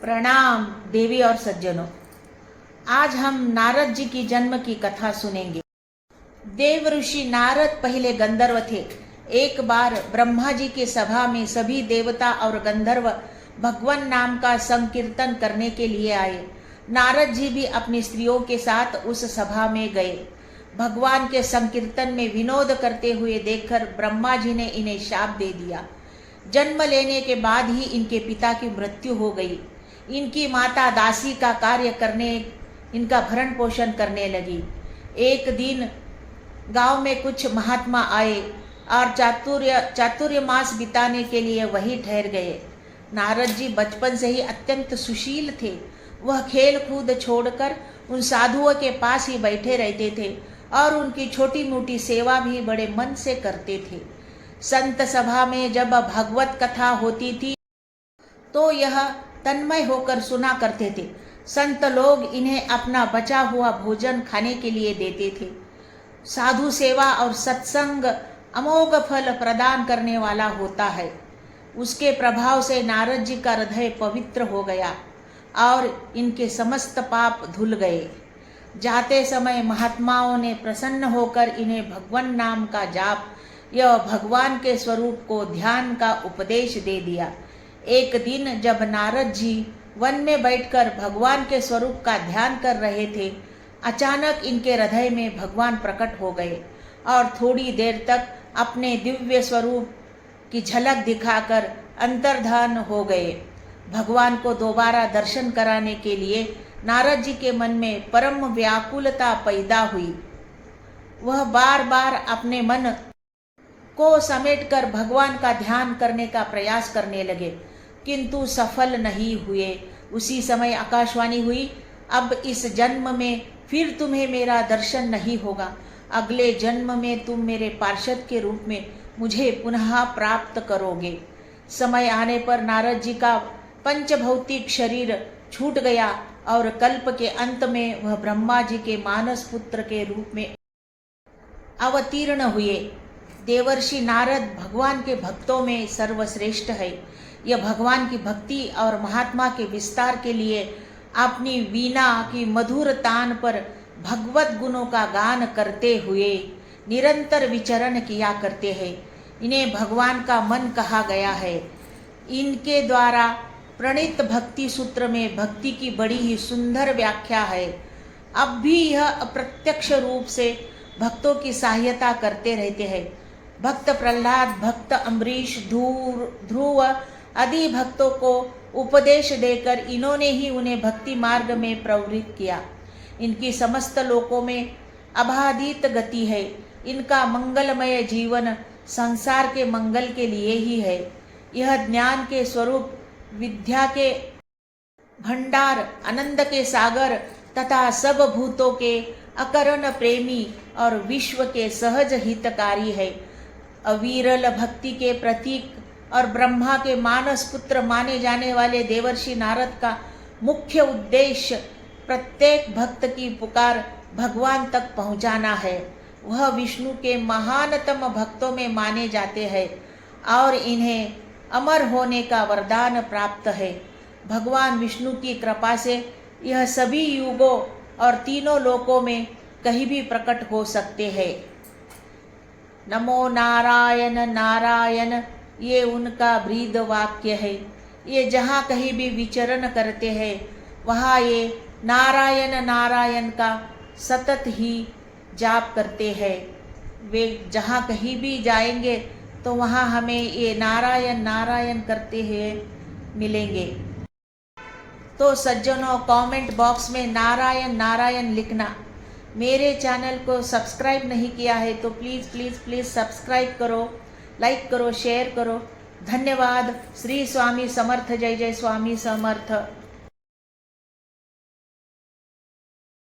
प्रणाम देवी और सज्जनों। आज हम नारद जी की जन्म की कथा सुनेंगे। देव ऋषि नारद पहले गंधर्व थे। एक बार ब्रह्मा जी की सभा में सभी देवता और गंधर्व भगवान नाम का संकीर्तन करने के लिए आए। नारद जी भी अपनी स्त्रियों के साथ उस सभा में गए। भगवान के संकीर्तन में विनोद करते हुए देखकर ब्रह्मा जी ने इन्हें शाप दे दिया। जन्म लेने के बाद ही इनके पिता की मृत्यु हो गई। इनकी माता दासी का कार्य करने, इनका भरण पोषण करने लगी। एक दिन गांव में कुछ महात्मा आए और चातुर्य मास बिताने के लिए वहीं ठहर गए। नारद जी बचपन से ही अत्यंत सुशील थे। वह खेल कूद छोड़कर उन साधुओं के पास ही बैठे रहते थे और उनकी छोटी मोटी सेवा भी बड़े मन से करते थे। संत सभा में जब भगवत कथा होती थी तो यह तन्मय होकर सुना करते थे। संत लोग इन्हें अपना बचा हुआ भोजन खाने के लिए देते थे। साधु सेवा और सत्संग अमोघ फल प्रदान करने वाला होता है। उसके प्रभाव से नारद जी का हृदय पवित्र हो गया और इनके समस्त पाप धुल गए। जाते समय महात्माओं ने प्रसन्न होकर इन्हें भगवान नाम का जाप या भगवान के स्वरूप को ध्यान का उपदेश दे दिया। एक दिन जब नारद जी वन में बैठकर भगवान के स्वरूप का ध्यान कर रहे थे, अचानक इनके हृदय में भगवान प्रकट हो गए और थोड़ी देर तक अपने दिव्य स्वरूप की झलक दिखाकर अंतर्धान हो गए। भगवान को दोबारा दर्शन कराने के लिए नारद जी के मन में परम व्याकुलता पैदा हुई। वह बार बार अपने मन को समेटकर भगवान का ध्यान करने का प्रयास करने लगे, किंतु सफल नहीं हुए। उसी समय आकाशवाणी हुई, अब इस जन्म में फिर तुम्हें मेरा दर्शन नहीं होगा। अगले जन्म में तुम मेरे पार्षद के रूप में मुझे पुनः प्राप्त करोगे। समय आने पर नारद जी का पंचभौतिक शरीर छूट गया और कल्प के अंत में वह ब्रह्मा जी के मानस पुत्र के रूप में अवतीर्ण हुए। देवर्षि नारद भगवान के भक्तों में सर्वश्रेष्ठ है। यह भगवान की भक्ति और महात्मा के विस्तार के लिए अपनी वीणा की मधुर तान पर भगवत गुणों का गान करते हुए निरंतर विचरण किया करते हैं। इन्हें भगवान का मन कहा गया है। इनके द्वारा प्रणीत भक्ति सूत्र में भक्ति की बड़ी ही सुंदर व्याख्या है। अब भी यह अप्रत्यक्ष रूप से भक्तों की सहायता करते रहते हैं। भक्त प्रहलाद, भक्त अम्बरीश, ध्रुव आदि भक्तों को उपदेश देकर इन्होंने ही उन्हें भक्ति मार्ग में प्रवृत्त किया। इनकी समस्त लोकों में अबाधित गति है। इनका मंगलमय जीवन संसार के मंगल के लिए ही है। यह ज्ञान के स्वरूप, विद्या के भंडार, आनंद के सागर तथा सब भूतों के अकरण प्रेमी और विश्व के सहज हितकारी है। अविरल भक्ति के प्रतीक और ब्रह्मा के मानस पुत्र माने जाने वाले देवर्षि नारद का मुख्य उद्देश्य प्रत्येक भक्त की पुकार भगवान तक पहुंचाना है। वह विष्णु के महानतम भक्तों में माने जाते हैं और इन्हें अमर होने का वरदान प्राप्त है। भगवान विष्णु की कृपा से यह सभी युगों और तीनों लोकों में कहीं भी प्रकट हो सकते हैं। नमो नारायण नारायण, ये उनका ब्रीद वाक्य है। ये जहाँ कहीं भी विचरण करते हैं वहाँ ये नारायण नारायण का सतत ही जाप करते हैं। वे जहाँ कहीं भी जाएंगे तो वहाँ हमें ये नारायण नारायण करते हुए मिलेंगे। तो सज्जनों, कमेंट बॉक्स में नारायण नारायण लिखना। मेरे चैनल को सब्सक्राइब नहीं किया है तो प्लीज़ प्लीज़ प्लीज़ सब्सक्राइब करो, लाइक करो, शेयर करो। धन्यवाद। श्री स्वामी समर्थ। जय जय स्वामी समर्थ।